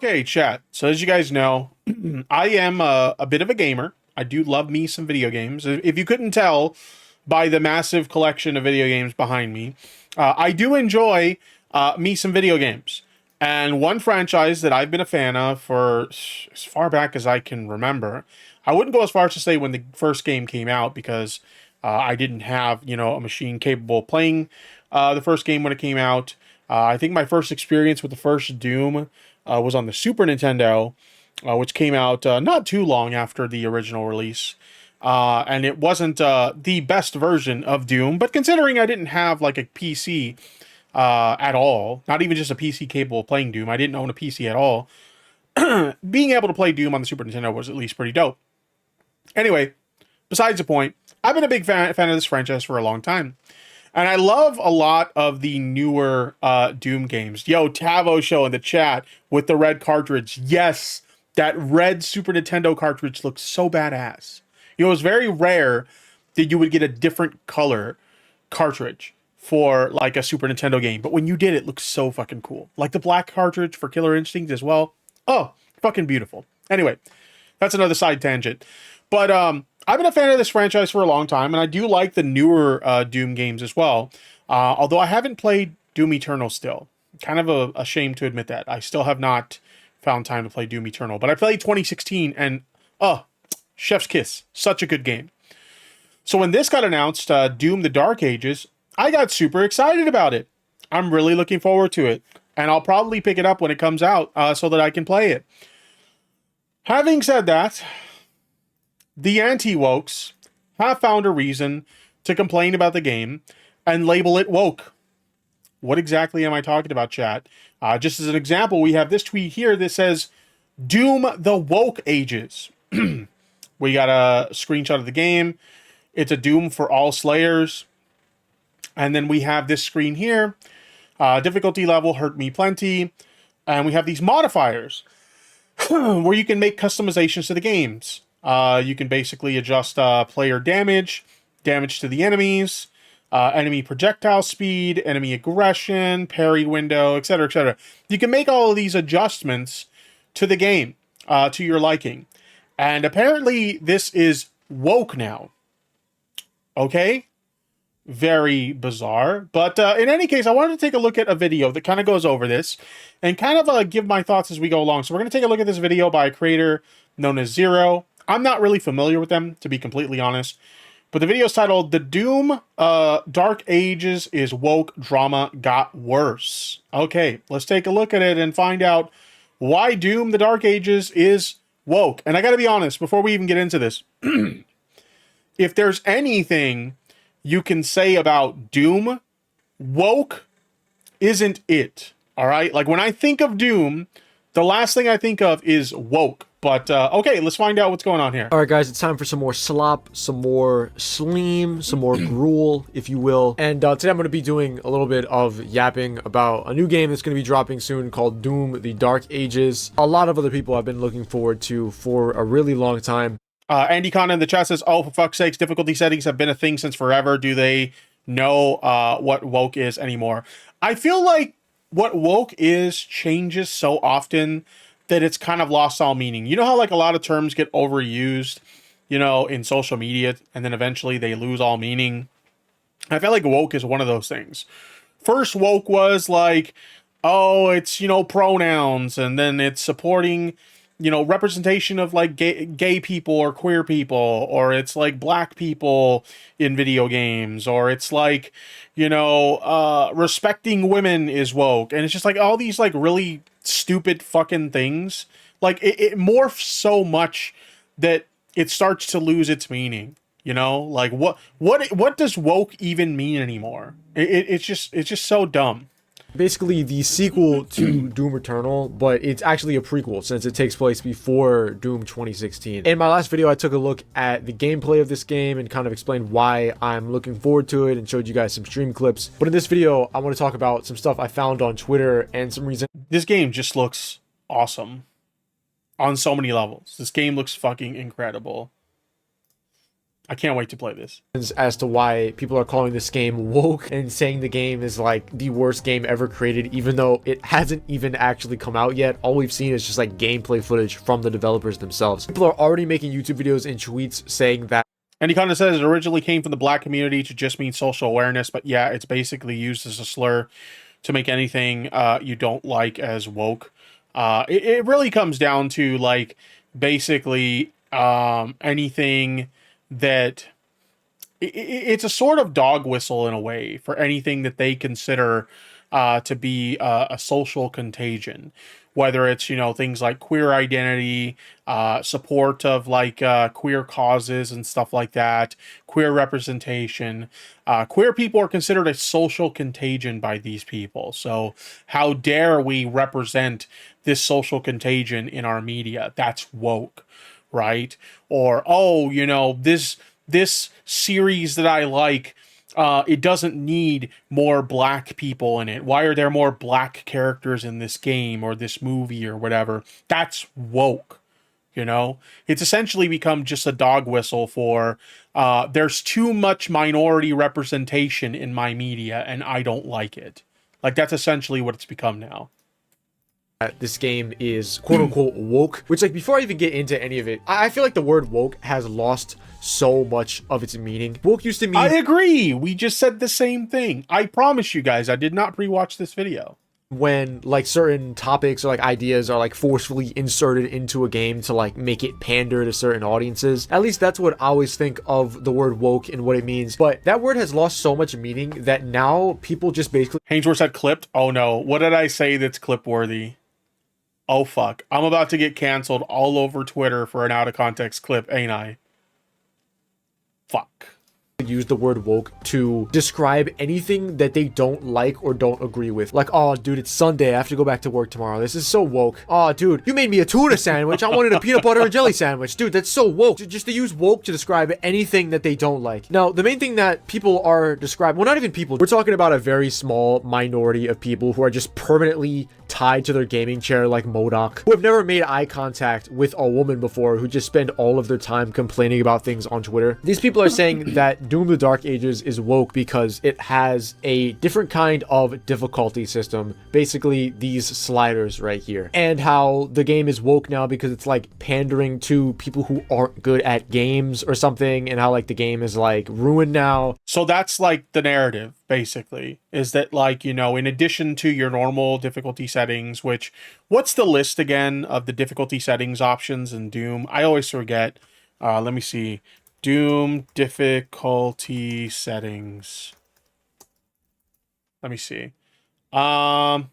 Okay, chat. So as you guys know, I am a bit of a gamer. I do love me some video games. If you couldn't tell by the massive collection of video games behind me, I do enjoy me some video games. And one franchise that I've been a fan of for as far back as I can remember, I wouldn't go as far as to say when the first game came out because I didn't have, a machine capable of playing the first game when it came out. I think my first experience with the first Doom was on the Super Nintendo, which came out not too long after the original release. And it wasn't the best version of Doom, but considering I didn't have like a PC at all, not even just a PC capable of playing Doom, I didn't own a PC at all, being able to play Doom on the Super Nintendo was at least pretty dope. Anyway, besides the point, I've been a big fan of this franchise for a long time. And I love a lot of the newer Doom games. Yo, Tavo Show in the chat with the red cartridge. Yes, that red Super Nintendo cartridge looks so badass. It was very rare that you would get a different color cartridge for like a Super Nintendo game. But when you did, it looks so fucking cool. Like the black cartridge for Killer Instinct as well. Oh, fucking beautiful. Anyway, that's another side tangent. But I've been a fan of this franchise for a long time, and I do like the newer Doom games as well. Although I haven't played Doom Eternal still. Kind of a shame to admit that. I still have not found time to play Doom Eternal. But I played 2016, and chef's kiss. Such a good game. So when this got announced, Doom the Dark Ages, I got super excited about it. I'm really looking forward to it. And I'll probably pick it up when it comes out so that I can play it. Having said that, the anti-wokes have found a reason to complain about the game and label it woke. What exactly am I talking about, chat? Just as an example, we have this tweet here that says, Doom the Woke Ages. We got a screenshot of the game. It's a Doom for all Slayers. And then we have this screen here. Difficulty level, hurt me plenty. And we have these modifiers where you can make customizations to the games. You can basically adjust player damage, damage to the enemies, enemy projectile speed, enemy aggression, parry window, etc., etc. You can make all of these adjustments to the game, to your liking. And apparently this is woke now. Okay? Very bizarre. But in any case, I wanted to take a look at a video that kind of goes over this and kind of give my thoughts as we go along. So we're going to take a look at this video by a creator known as Zero. I'm not really familiar with them, to be completely honest. But the video is titled, The Doom Dark Ages is Woke Drama Got Worse. Okay, let's take a look at it and find out why Doom the Dark Ages is woke. And I gotta be honest, before we even get into this, if there's anything you can say about Doom, woke isn't it. Alright? Like when I think of Doom, the last thing I think of is woke. But, okay, let's find out what's going on here. Alright guys, it's time for some more slop, some more sleam, some more gruel, if you will. And today I'm going to be doing a little bit of yapping about a new game that's going to be dropping soon called Doom the Dark Ages. A lot of other people have been looking forward to for a really long time. Andy Connor in the chat says, oh, for fuck's sakes, difficulty settings have been a thing since forever. Do they know what woke is anymore? I feel like what woke is changes so often that it's kind of lost all meaning. You know how like a lot of terms get overused, in social media, and then eventually they lose all meaning? I feel like woke is one of those things. First, woke was like, oh, it's, pronouns, and then it's supporting, representation of like gay people or queer people, or it's like black people in video games, or it's like, respecting women is woke. And it's just like all these like really stupid fucking things. Like it morphs so much that it starts to lose its meaning. Like what does woke even mean anymore? It's just so dumb. Basically the sequel to Doom Eternal, but it's actually a prequel since it takes place before Doom 2016. In my last video, I took a look at the gameplay of this game and kind of explained why I'm looking forward to it and showed you guys some stream clips. But in this video, I want to talk about some stuff I found on Twitter and some reason. This game just looks awesome on so many levels. This game looks fucking incredible. I can't wait to play this. As to why people are calling this game woke and saying the game is like the worst game ever created, even though it hasn't even actually come out yet. All we've seen is just like gameplay footage from the developers themselves. People are already making YouTube videos and tweets saying that. And he kind of says it originally came from the black community to just mean social awareness, but yeah, it's basically used as a slur to make anything you don't like as woke. It really comes down to like basically anything that it's a sort of dog whistle in a way for anything that they consider to be a social contagion, whether it's, you know, things like queer identity, support of like queer causes and stuff like that, queer representation. Queer people are considered a social contagion by these people. So how dare we represent this social contagion in our media? That's woke, right? Or, oh, you know, this series that I like, it doesn't need more black people in it. Why are there more black characters in this game or this movie or whatever? That's woke, you know? It's essentially become just a dog whistle for, there's too much minority representation in my media and I don't like it. Like, that's essentially what it's become now. This game is quote unquote woke, which, like, before I even get into any of it, I feel like the word woke has lost so much of its meaning. Woke used to mean... I agree. We just said the same thing. I promise you guys, I did not pre-watch this video. When like certain topics or like ideas are like forcefully inserted into a game to like make it pander to certain audiences. At least that's what I always think of the word woke and what it means. But that word has lost so much meaning that now people just basically... Hainsworth said clipped. Oh no. What did I say that's clip worthy? Oh fuck. I'm about to get canceled all over Twitter for an out of context clip, ain't I? Fuck. Use the word woke to describe anything that they don't like or don't agree with. Like, oh dude, it's Sunday, I have to go back to work tomorrow. This is so woke. Oh dude, you made me a tuna sandwich. I wanted a peanut butter and jelly sandwich. Dude, that's so woke. Just to use woke to describe anything that they don't like. Now, the main thing that people are describing, well, not even people, we're talking about a very small minority of people who are just permanently tied to their gaming chair like MODOK, who have never made eye contact with a woman before, who just spend all of their time complaining about things on Twitter. These people are saying that Doom the Dark Ages is woke because it has a different kind of difficulty system, basically these sliders right here, and how the game is woke now because it's like pandering to people who aren't good at games or something, and how like the game is like ruined now. So that's like the narrative, basically, is that like, you know, in addition to your normal difficulty settings, which, what's the list again of the difficulty settings options in Doom? I always forget. Let me see. Doom difficulty settings. Let me see. So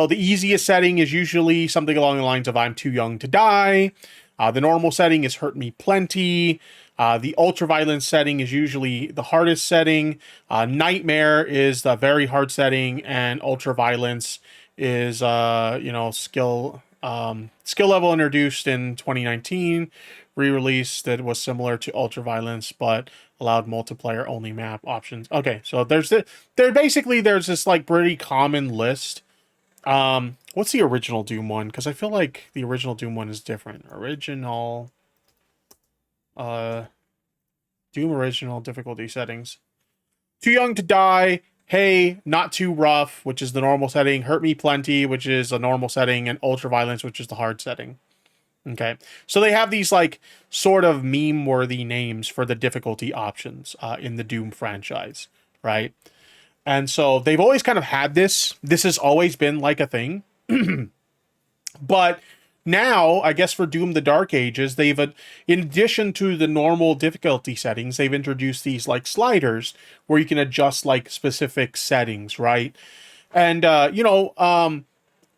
the easiest setting is usually something along the lines of I'm too young to die. The normal setting is hurt me plenty. The ultra-violence setting is usually the hardest setting. Nightmare is the very hard setting, and ultra-violence is, you know, skill level introduced in 2019, re-release that was similar to ultra-violence, but allowed multiplayer-only map options. Okay, so there's this like pretty common list. What's the original Doom one? Because I feel like the original Doom one is different. Doom original difficulty settings. Too young to die. Hey, not too rough, which is the normal setting. Hurt me plenty, which is a normal setting, and ultra violence, which is the hard setting. Okay, so they have these like sort of meme-worthy names for the difficulty options in the Doom franchise, right? And so they've always kind of had this. This has always been like a thing. But now, I guess for Doom the Dark Ages, they've, in addition to the normal difficulty settings, they've introduced these like sliders where you can adjust like specific settings, right? And, you know,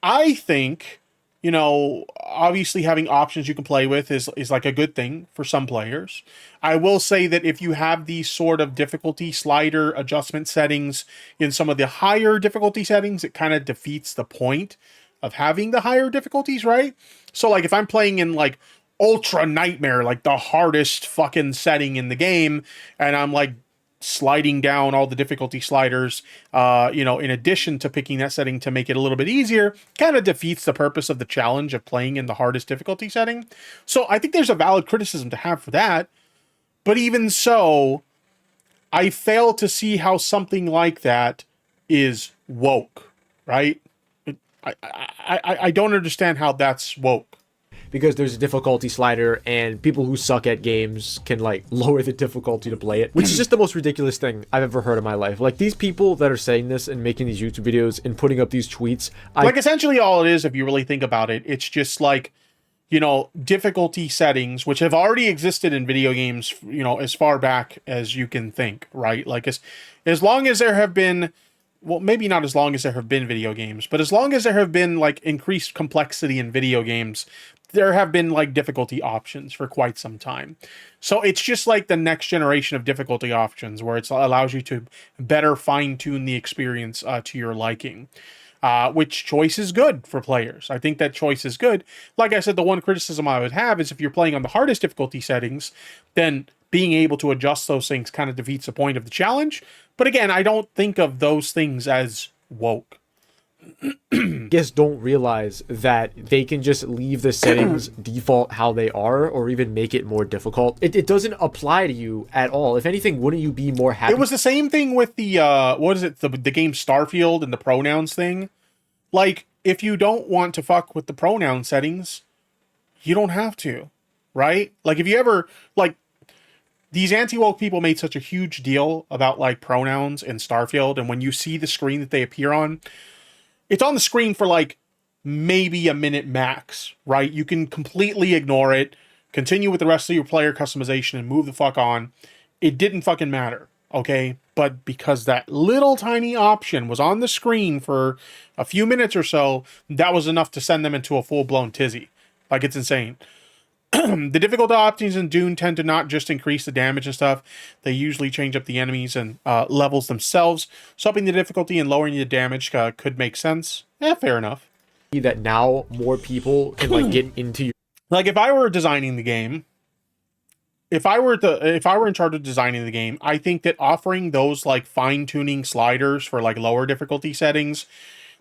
I think, you know, obviously having options you can play with is like a good thing for some players. I will say that if you have these sort of difficulty slider adjustment settings in some of the higher difficulty settings, it kind of defeats the point of having the higher difficulties, right? So like if I'm playing in like Ultra Nightmare, like the hardest fucking setting in the game, and I'm like sliding down all the difficulty sliders, you know, in addition to picking that setting to make it a little bit easier, kind of defeats the purpose of the challenge of playing in the hardest difficulty setting. So I think there's a valid criticism to have for that. But even so, I fail to see how something like that is woke, right? I don't understand how that's woke. Because there's a difficulty slider and people who suck at games can like lower the difficulty to play it, which is just the most ridiculous thing I've ever heard in my life. Like these people that are saying this and making these YouTube videos and putting up these tweets, like essentially all it is, if you really think about it, it's just like, you know, difficulty settings, which have already existed in video games, you know, as far back as you can think, right? Like as long as there have been, well, maybe not as long as there have been video games, but as long as there have been like increased complexity in video games, there have been like difficulty options for quite some time. So it's just like the next generation of difficulty options where it allows you to better fine tune the experience to your liking. Which choice is good for players. I think that choice is good. Like I said, the one criticism I would have is if you're playing on the hardest difficulty settings, then being able to adjust those things kind of defeats the point of the challenge. But again, I don't think of those things as woke. Guess don't realize that they can just leave the settings default how they are or even make it more difficult. It doesn't apply to you at all. If anything, wouldn't you be more happy? It was the same thing with the what is it, the game Starfield and the pronouns thing. Like, if you don't want to fuck with the pronoun settings, you don't have to, right? Like, if you ever, like, these anti-woke people made such a huge deal about, like, pronouns in Starfield, and when you see the screen that they appear on, it's on the screen for, like, maybe a minute max, right? You can completely ignore it, continue with the rest of your player customization, and move the fuck on. It didn't fucking matter, okay? But because that little tiny option was on the screen for a few minutes or so, that was enough to send them into a full-blown tizzy. Like, it's insane. The difficult options in Doom tend to not just increase the damage and stuff. They usually change up the enemies and levels themselves. So upping the difficulty and lowering the damage could make sense. Fair enough. That now more people can like get into your... Like, if I were designing the game, if I were in charge of designing the game, I think that offering those like fine-tuning sliders for like lower difficulty settings,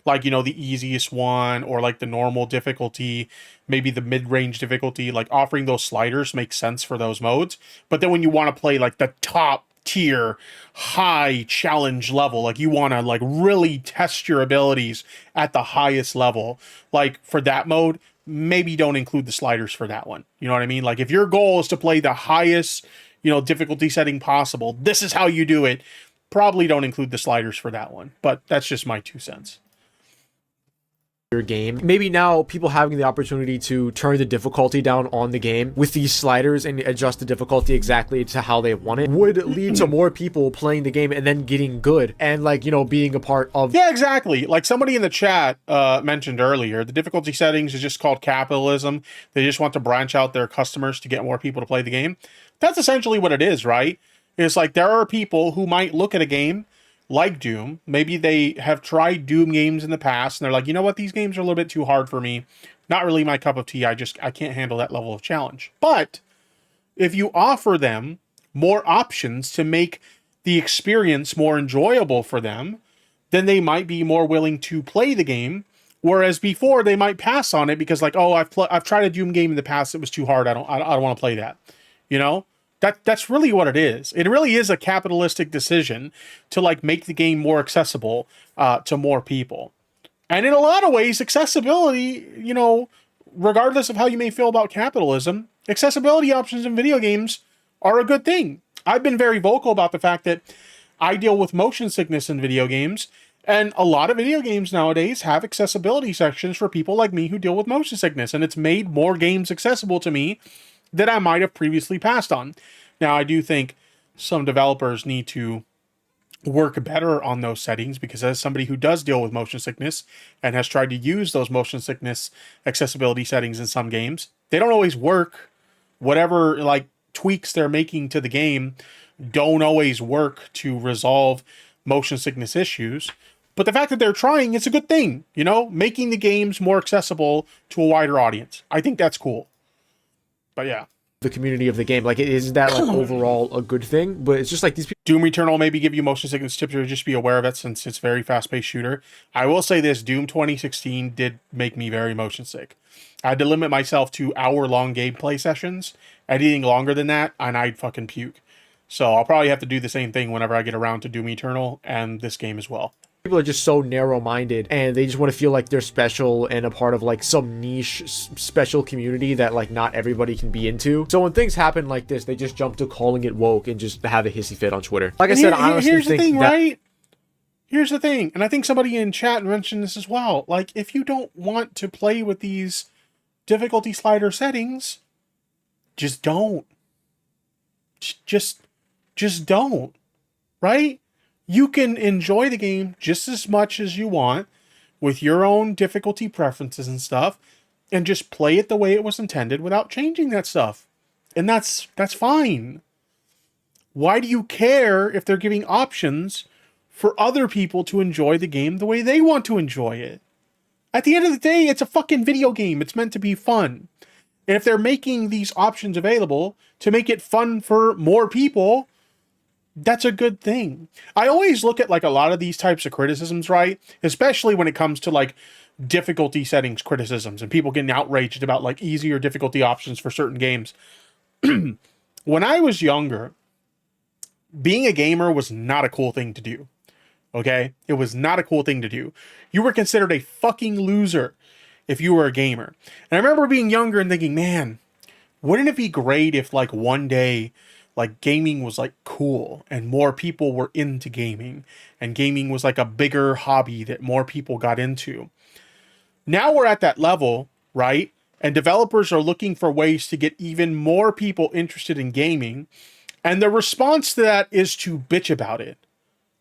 like, you know, the easiest one or like the normal difficulty, maybe the mid-range difficulty, like offering those sliders makes sense for those modes. But then when you want to play like the top tier high challenge level, like you want to like really test your abilities at the highest level, like for that mode, maybe don't include the sliders for that one. You know what I mean? Like if your goal is to play the highest, you know, difficulty setting possible, this is how you do it. Probably don't include the sliders for that one. But that's just my 2 cents. Your game. Maybe now people having the opportunity to turn the difficulty down on the game with these sliders and adjust the difficulty exactly to how they want it would lead to more people playing the game and then getting good and like, you know, being a part of... Yeah, exactly. Like somebody in the chat mentioned earlier, the difficulty settings is just called capitalism. They just want to branch out their customers to get more people to play the game. That's essentially what it is, right? It's like there are people who might look at a game like Doom. Maybe they have tried Doom games in the past and they're like, you know what, these games are a little bit too hard for me. Not really my cup of tea. I can't handle that level of challenge. But if you offer them more options to make the experience more enjoyable for them, then they might be more willing to play the game. Whereas before they might pass on it because like, oh, I've tried a Doom game in the past. It was too hard. I don't want to play that. You know? That's really what it is. It really is a capitalistic decision to like make the game more accessible to more people. And in a lot of ways, accessibility, you know, regardless of how you may feel about capitalism, accessibility options in video games are a good thing. I've been very vocal about the fact that I deal with motion sickness in video games, and a lot of video games nowadays have accessibility sections for people like me who deal with motion sickness, and it's made more games accessible to me that I might have previously passed on. Now, I do think some developers need to work better on those settings because as somebody who does deal with motion sickness and has tried to use those motion sickness accessibility settings in some games, they don't always work. Whatever like tweaks they're making to the game don't always work to resolve motion sickness issues. But the fact that they're trying, it's a good thing, you know, making the games more accessible to a wider audience. I think that's cool. But yeah. the community of the game. Like, isn't that like overall a good thing? But it's just like these people. Doom Eternal maybe give you motion sickness tips, or just be aware of it since it's very fast-paced shooter. I will say this, Doom 2016 did make me very motion sick. I had to limit myself to hour-long gameplay sessions. Anything longer than that, and I'd fucking puke. So I'll probably have to do the same thing whenever I get around to Doom Eternal and this game as well. People are just so narrow-minded, and they just want to feel like they're special and a part of like some niche special community that like not everybody can be into. So when things happen like this, they just jump to calling it woke and just have a hissy fit on Twitter. Like I said, I honestly here's the think thing, that, right? Here's the thing, and I think somebody in chat mentioned this as well. Like, if you don't want to play with these difficulty slider settings, just don't. Just don't, right? You can enjoy the game just as much as you want with your own difficulty preferences and stuff, and just play it the way it was intended without changing that stuff. And that's fine. Why do you care if they're giving options for other people to enjoy the game the way they want to enjoy it? At the end of the day, it's a fucking video game. It's meant to be fun. And if they're making these options available to make it fun for more people, that's a good thing. I always look at like a lot of these types of criticisms, right? Especially when it comes to like difficulty settings criticisms and people getting outraged about like easier difficulty options for certain games. When I was younger, being a gamer was not a cool thing to do. Okay? It was not a cool thing to do. You were considered a fucking loser if you were a gamer. And I remember being younger and thinking, man, wouldn't it be great if like one day like gaming was like cool and more people were into gaming and gaming was like a bigger hobby that more people got into. Now we're at that level, right? And developers are looking for ways to get even more people interested in gaming. And the response to that is to bitch about it,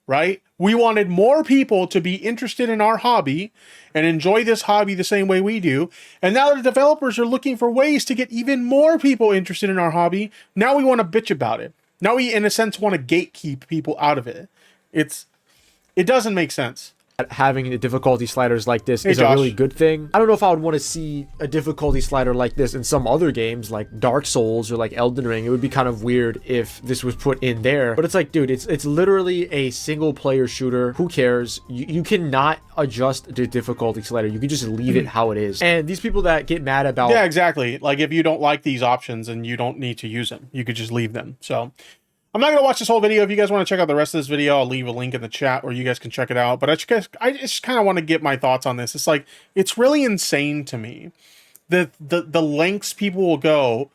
right? We wanted more people to be interested in our hobby and enjoy this hobby the same way we do. And now the developers are looking for ways to get even more people interested in our hobby. Now we want to bitch about it. Now we, in a sense, want to gatekeep people out of it. It doesn't make sense. Having the difficulty sliders like this is a really good thing. I don't know if I would want to see a difficulty slider like this in some other games like Dark Souls or like Elden Ring. It would be kind of weird if this was put in there. But it's like, dude, it's literally a single player shooter. Who cares? You cannot adjust the difficulty slider. You can just leave it how it is. And these people that get mad about... Yeah, exactly. Like if you don't like these options and you don't need to use them, you could just leave them. So I'm not going to watch this whole video. If you guys want to check out the rest of this video, I'll leave a link in the chat where you guys can check it out. But I just kind of want to get my thoughts on this. It's like, it's really insane to me the lengths people will go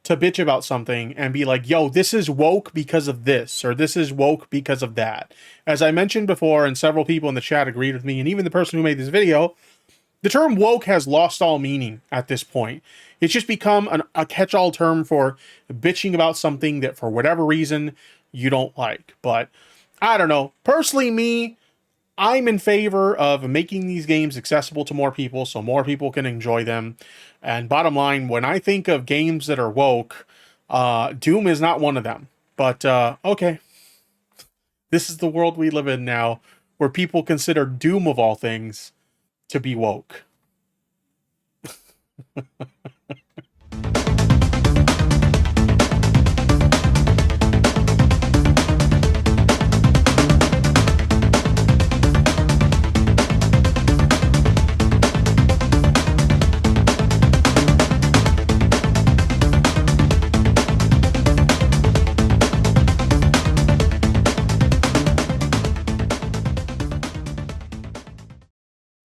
to bitch about something and be like, yo, this is woke because of this, or this is woke because of that. As I mentioned before, and several people in the chat agreed with me, and even the person who made this video, the term woke has lost all meaning at this point. It's just become a catch-all term for bitching about something that for whatever reason you don't like. But I don't know. Personally, I'm in favor of making these games accessible to more people so more people can enjoy them. And bottom line, when I think of games that are woke, Doom is not one of them. But okay. This is the world we live in now, where people consider Doom of all things to be woke.